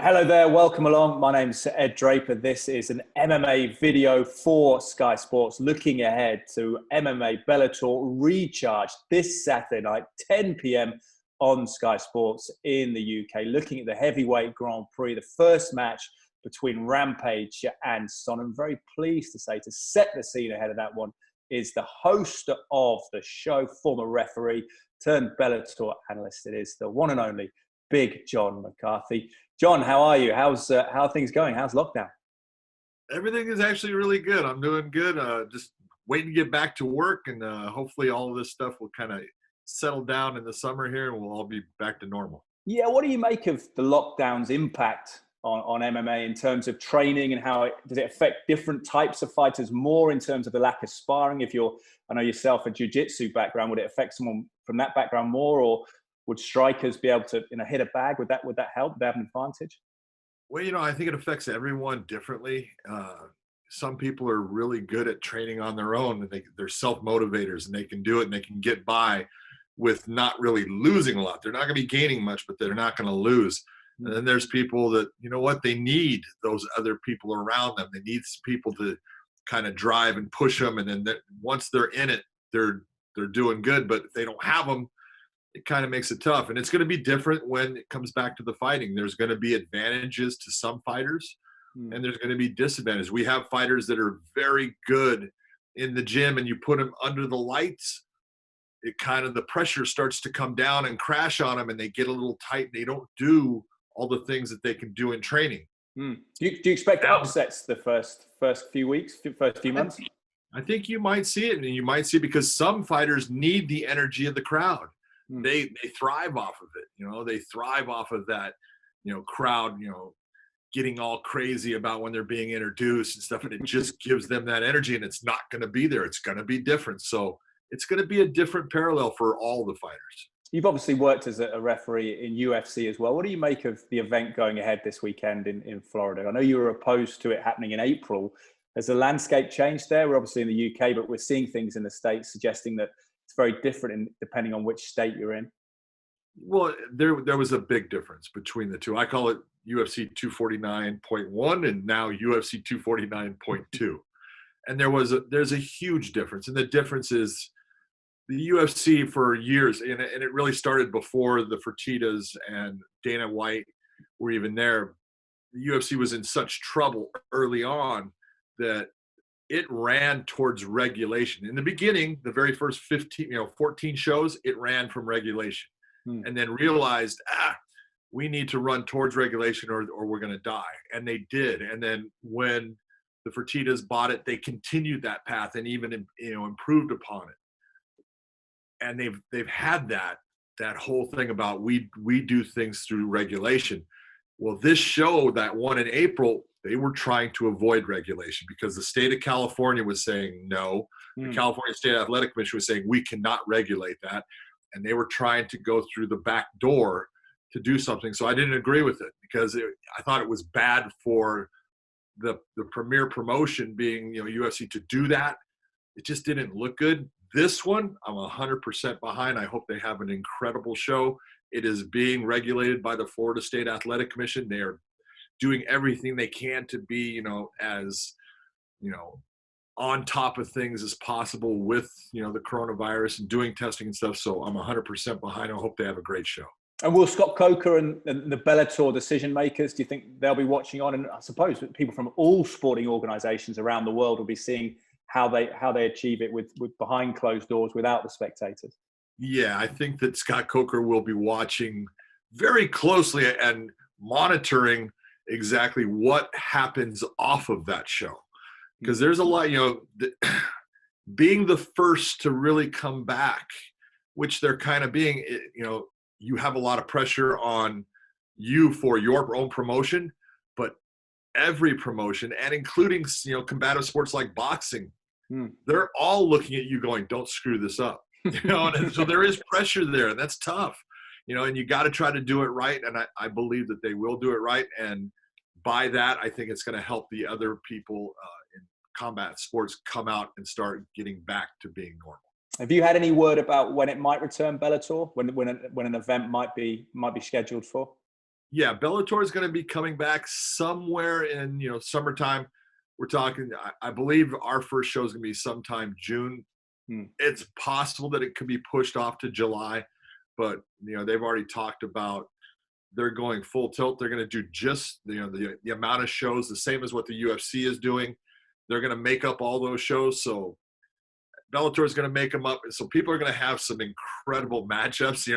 Hello there, welcome along. My name's Ed Draper. This is an MMA video for Sky Sports, looking ahead to MMA Bellator Recharged this Saturday night, 10 p.m. on Sky Sports in the UK, looking at the heavyweight Grand Prix, the first match between Rampage and Sonnen. I'm very pleased to say, to set the scene ahead of that one, is the host of the show, former referee turned Bellator analyst. It is the one and only Big John McCarthy. John, how are you? How are things going? How's lockdown? Everything is actually really good. I'm doing good. Just waiting to get back to work, and hopefully all of this stuff will kind of settle down in the summer here, and we'll all be back to normal. Yeah, what do you make of the lockdown's impact on MMA in terms of training, and how does it affect different types of fighters more in terms of the lack of sparring? I know yourself a jiu-jitsu background, would it affect someone from that background more, or would strikers be able to hit a bag? Would that help? Would they have an advantage? Well, I think it affects everyone differently. Some people are really good at training on their own, and they're self-motivators, and they can do it, and they can get by with not really losing a lot. They're not going to be gaining much, but they're not going to lose. And then there's people that, they need those other people around them. They need people to kind of drive and push them. And then once they're in it, they're doing good. But if they don't have them, it kind of makes it tough. And it's going to be different when it comes back to the fighting. There's going to be advantages to some fighters, and there's going to be disadvantages. We have fighters that are very good in the gym, and you put them under the lights, the pressure starts to come down and crash on them, and they get a little tight, and they don't do all the things that they can do in training. Do you expect upsets the first few weeks, first few months? I think you might see it, and you might see it because some fighters need the energy of the crowd. They thrive off of it. They thrive off of that, crowd, getting all crazy about when they're being introduced and stuff. And it just gives them that energy, and it's not going to be there. It's going to be different. So it's going to be a different parallel for all the fighters. You've obviously worked as a referee in UFC as well. What do you make of the event going ahead this weekend in Florida? I know you were opposed to it happening in April. Has the landscape changed there? We're obviously in the UK, but we're seeing things in the States suggesting that it's very different depending on which state you're in. Well, there was a big difference between the two. I call it UFC 249.1 and now UFC 249.2. And there's a huge difference. And the difference is the UFC for years, and it really started before the Fertittas and Dana White were even there. The UFC was in such trouble early on that it ran towards regulation. In the beginning, the very first 14 shows, it ran from regulation, and then realized, we need to run towards regulation or we're going to die. And they did. And then when the Fertittas bought it, they continued that path and even, improved upon it. And they've had that whole thing about we do things through regulation. Well, this show that one in April, they were trying to avoid regulation because the state of California was saying no. The California State Athletic Commission was saying we cannot regulate that. And they were trying to go through the back door to do something. So I didn't agree with it because I thought it was bad for the premier promotion being, UFC to do that. It just didn't look good. This one, I'm 100% behind. I hope they have an incredible show. It is being regulated by the Florida State Athletic Commission. They are doing everything they can to be, as, on top of things as possible with, the coronavirus and doing testing and stuff. So I'm 100% behind. I hope they have a great show. And will Scott Coker and the Bellator decision makers, do you think they'll be watching on? And I suppose people from all sporting organizations around the world will be seeing how they achieve it with behind closed doors without the spectators. Yeah, I think that Scott Coker will be watching very closely and monitoring exactly what happens off of that show. Because there's a lot, being the first to really come back, which they're kind of being, you have a lot of pressure on you for your own promotion, but every promotion, and including, combative sports like boxing, they're all looking at you going, don't screw this up. And so there is pressure there, and that's tough, and you got to try to do it right. And I believe that they will do it right. And by that, I think it's going to help the other people in combat sports come out and start getting back to being normal. Have you had any word about when it might return, Bellator? When an event might be scheduled for? Yeah, Bellator is going to be coming back somewhere in summertime. We're talking. I believe our first show is going to be sometime June. It's possible that it could be pushed off to July, but they've already talked about they're going full tilt. They're going to do just the amount of shows, the same as what the UFC is doing. They're going to make up all those shows. So Bellator is going to make them up. So people are going to have some incredible matchups.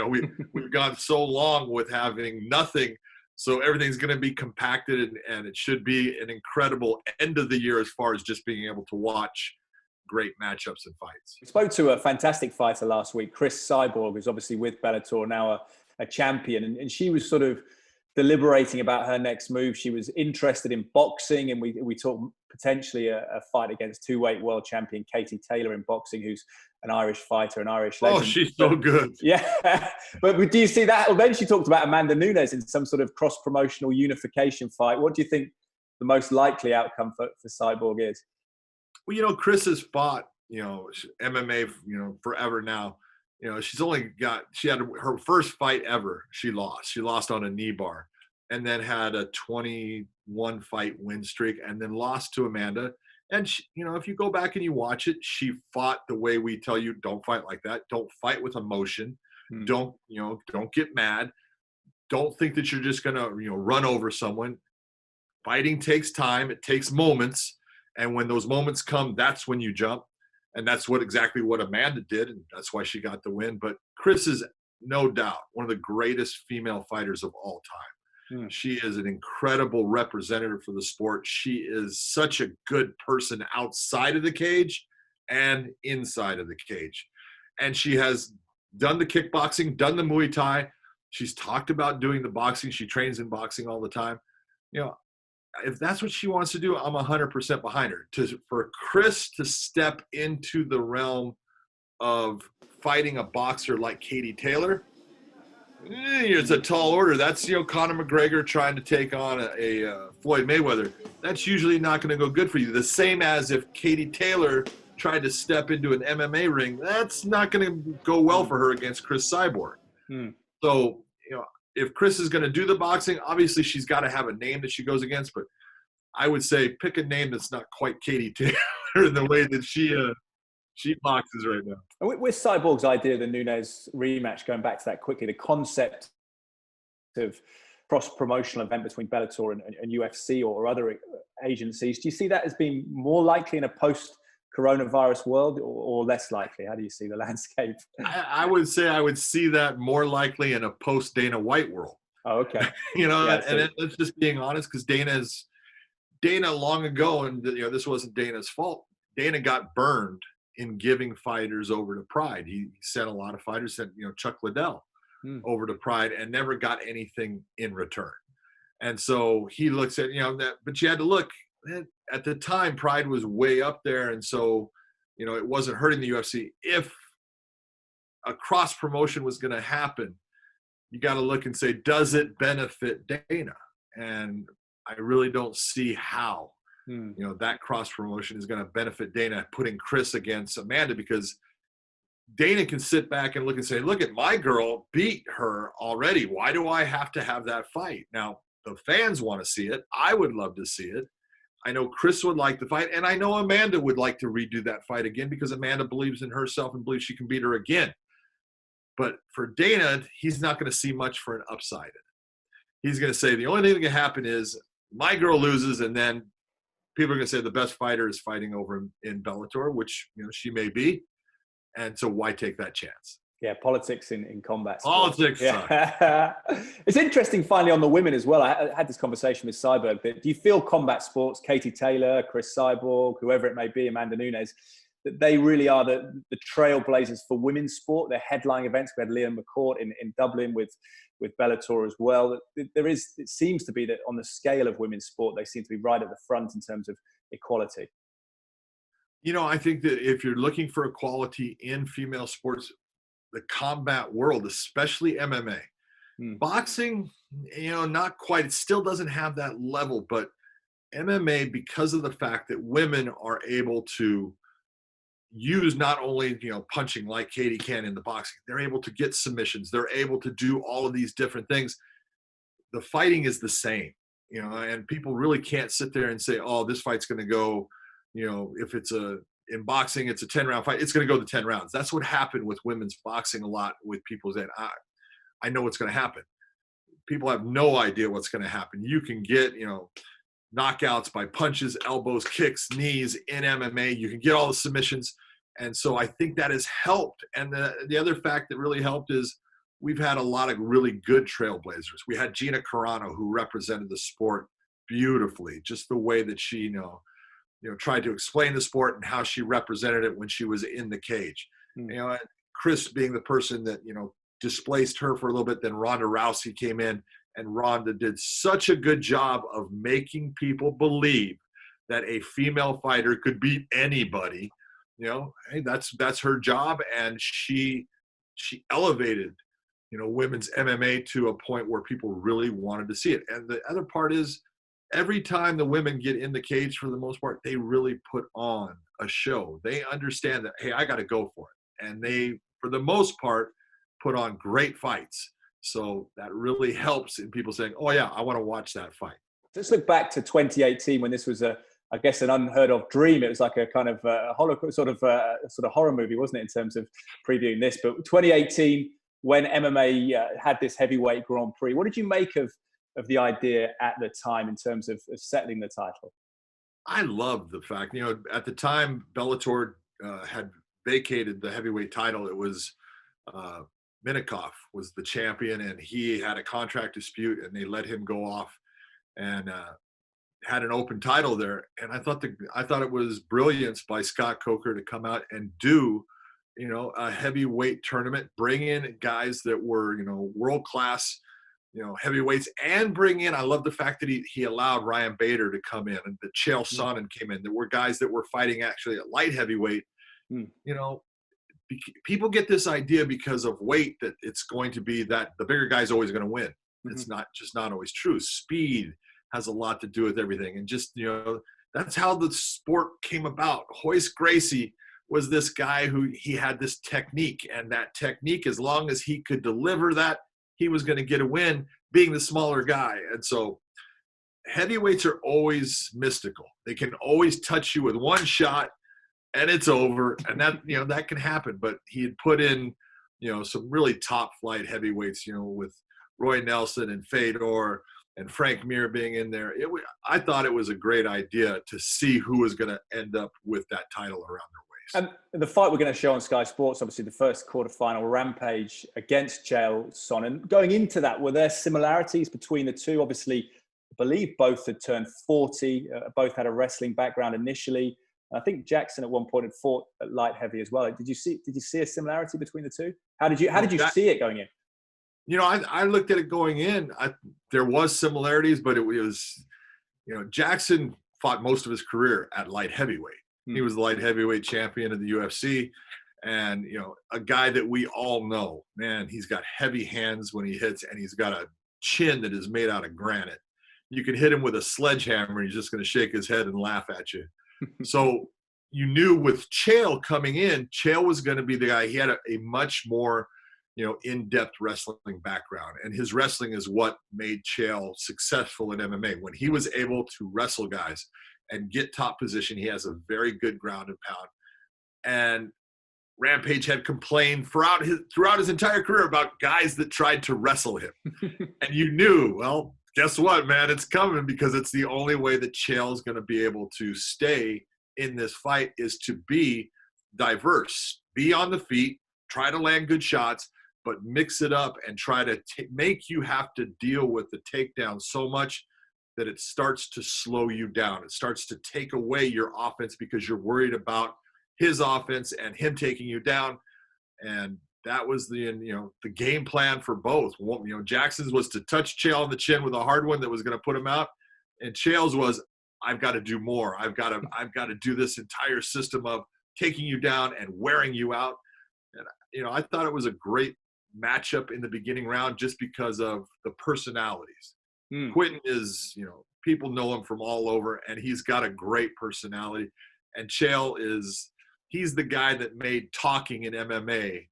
We've gone so long with having nothing. So everything's going to be compacted, and it should be an incredible end of the year as far as just being able to watch great matchups and fights. We spoke to a fantastic fighter last week, Cris Cyborg, who's obviously with Bellator, now a champion. And she was sort of deliberating about her next move. She was interested in boxing, and we talked potentially a fight against two-weight world champion Katie Taylor in boxing, who's an Irish fighter, an Irish legend. Oh, she's so good. Yeah. But do you see that? Well, then she talked about Amanda Nunes in some sort of cross-promotional unification fight. What do you think the most likely outcome for Cyborg is? Well, Cris has fought, MMA, forever now. She had her first fight ever. She lost on a knee bar, and then had a 21 fight win streak, and then lost to Amanda. And she, if you go back and you watch it, she fought the way we tell you, don't fight like that. Don't fight with emotion. Don't get mad. Don't think that you're just going to, run over someone. Fighting takes time. It takes moments. And when those moments come, that's when you jump. And that's exactly what Amanda did. And that's why she got the win. But Cris is no doubt one of the greatest female fighters of all time. She is an incredible representative for the sport. She is such a good person outside of the cage and inside of the cage. And she has done the kickboxing, done the Muay Thai. She's talked about doing the boxing. She trains in boxing all the time. If that's what she wants to do, I'm 100% behind her. For Cris to step into the realm of fighting a boxer like Katie Taylor, it's a tall order. That's Conor McGregor trying to take on a Floyd Mayweather. That's usually not going to go good for you. The same as if Katie Taylor tried to step into an MMA ring, that's not going to go well for her against Cris Cyborg. So if Cris is going to do the boxing, obviously she's got to have a name that she goes against. But I would say pick a name that's not quite Katie Taylor in the way that she boxes right now. And with Cyborg's idea of the Nunes rematch, going back to that quickly, the concept of cross-promotional event between Bellator and UFC or other agencies, do you see that as being more likely in a post-coronavirus world or less likely? How do you see the landscape? I would say I would see that more likely in a post-Dana White world. Oh, okay. It's just being honest, because Dana long ago, and this wasn't Dana's fault, Dana got burned in giving fighters over to Pride. He sent a lot of fighters, Chuck Liddell over to Pride, and never got anything in return. And so he looks at, that, but you had to look at the time, Pride was way up there. And so, it wasn't hurting the UFC. If a cross promotion was going to happen, you got to look and say, does it benefit Dana? And I really don't see how. That cross promotion is going to benefit Dana putting Cris against Amanda, because Dana can sit back and look and say, look at my girl beat her already. Why do I have to have that fight? Now, the fans want to see it. I would love to see it. I know Cris would like the fight, and I know Amanda would like to redo that fight again, because Amanda believes in herself and believes she can beat her again. But for Dana, he's not going to see much for an upside. He's going to say the only thing that can happen is my girl loses, and then people are going to say the best fighter is fighting over in Bellator, which she may be. And so why take that chance? Yeah, politics in combat sports. Politics. Yeah. It's interesting, finally, on the women as well. I had this conversation with Cyborg. Do you feel combat sports, Katie Taylor, Cris Cyborg, whoever it may be, Amanda Nunes, that they really are the trailblazers for women's sport? They're headlining events. We had Liam McCourt in Dublin with Bellator as well. It seems to be that on the scale of women's sport, they seem to be right at the front in terms of equality. I think that if you're looking for equality in female sports, the combat world, especially MMA, boxing, not quite. It still doesn't have that level, but MMA, because of the fact that women are able to use not only punching like Katie can in the boxing, they're able to get submissions, they're able to do all of these different things. the fighting is the same, and people really can't sit there and say, oh, this fight's going to go, if it's in boxing, it's a 10-round fight, it's going to go to 10 rounds. That's what happened with women's boxing a lot with people saying, I know what's going to happen. People have no idea what's going to happen. You can get, knockouts by punches, elbows, kicks, knees in MMA. You can get all the submissions. And so I think that has helped. And the other fact that really helped is we've had a lot of really good trailblazers. We had Gina Carano, who represented the sport beautifully, just the way that she, tried to explain the sport and how she represented it when she was in the cage. And Cris being the person that, displaced her for a little bit, then Ronda Rousey came in, and Ronda did such a good job of making people believe that a female fighter could beat anybody. Hey, that's her job, and she elevated, women's MMA to a point where people really wanted to see it. And the other part is, every time the women get in the cage, for the most part, they really put on a show. They understand that, hey, I got to go for it, and they, for the most part, put on great fights. So that really helps in people saying, oh yeah, I want to watch that fight. Let's look back to 2018 when this was I guess an unheard of dream. It was like a kind of a sort of horror movie, wasn't it, in terms of previewing this? But 2018, when MMA had this heavyweight Grand Prix, what did you make of the idea at the time in terms of settling the title? I loved the fact, at the time Bellator had vacated the heavyweight title. It was Minikoff was the champion, and he had a contract dispute, and they let him go off and had an open title there. And I thought it was brilliance by Scott Coker to come out and do, a heavyweight tournament, bring in guys that were, world class, heavyweights, and bring in. I love the fact that he allowed Ryan Bader to come in, and that Chael Sonnen came in. There were guys that were fighting actually at light heavyweight. People get this idea because of weight that it's going to be that the bigger guy's always going to win. It's not always true. Speed has a lot to do with everything. And just, that's how the sport came about. Royce Gracie was this guy who he had this technique, and that technique, as long as he could deliver that, he was going to get a win being the smaller guy. And so heavyweights are always mystical. They can always touch you with one shot and it's over, and that that can happen. But he had put in some really top flight heavyweights, with Roy Nelson and Fedor and Frank Mir being in there. I thought it was a great idea to see who was going to end up with that title around their waist. And the fight we're going to show on Sky Sports, obviously the first quarterfinal, Rampage against Chael Sonnen. Going into that, were there similarities between the two? Obviously, I believe both had turned 40, both had a wrestling background initially. I think Jackson at one point had fought at light heavy as well. Did you see a similarity between the two? How did you see it going in? I looked at it going in. There was similarities, but it was, Jackson fought most of his career at light heavyweight. He was the light heavyweight champion of the UFC, and a guy that we all know, man, he's got heavy hands when he hits, and he's got a chin that is made out of granite. You can hit him with a sledgehammer, and he's just going to shake his head and laugh at you. So you knew with Chael coming in, Chael was going to be the guy. He had a much more, in-depth wrestling background, and his wrestling is what made Chael successful in MMA. When he was able to wrestle guys and get top position, he has a very good ground and pound. And Rampage had complained throughout his entire career about guys that tried to wrestle him. And you knew, well, guess what, man? It's coming, because it's the only way that Chael is going to be able to stay in this fight is to be diverse, be on the feet, try to land good shots, but mix it up and try to make you have to deal with the takedown so much that it starts to slow you down. It starts to take away your offense because you're worried about his offense and him taking you down. And that was the game plan for both. Jackson's was to touch Chael on the chin with a hard one that was going to put him out, and Chael's was, I've got to do more. I've got to do this entire system of taking you down and wearing you out. And I thought it was a great matchup in the beginning round just because of the personalities. Quentin is, people know him from all over, and he's got a great personality. And Chael he's the guy that made talking in MMA,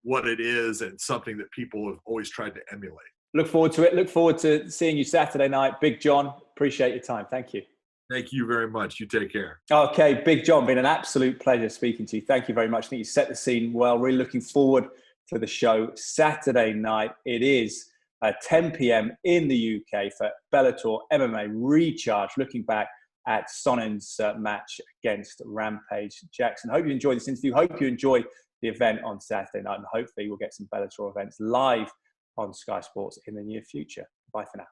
what it is, and something that people have always tried to emulate. Look forward to it. Look forward to seeing you Saturday night. Big John, appreciate your time. Thank you. Thank you very much. You take care. Okay, Big John, been an absolute pleasure speaking to you. Thank you very much. I think you set the scene well. Really looking forward to the show Saturday night. It is 10 p.m. in the UK for Bellator MMA Recharged, looking back at Sonnen's match against Rampage Jackson. Hope you enjoyed this interview. Hope you enjoy the event on Saturday night, and hopefully we'll get some Bellator events live on Sky Sports in the near future. Bye for now.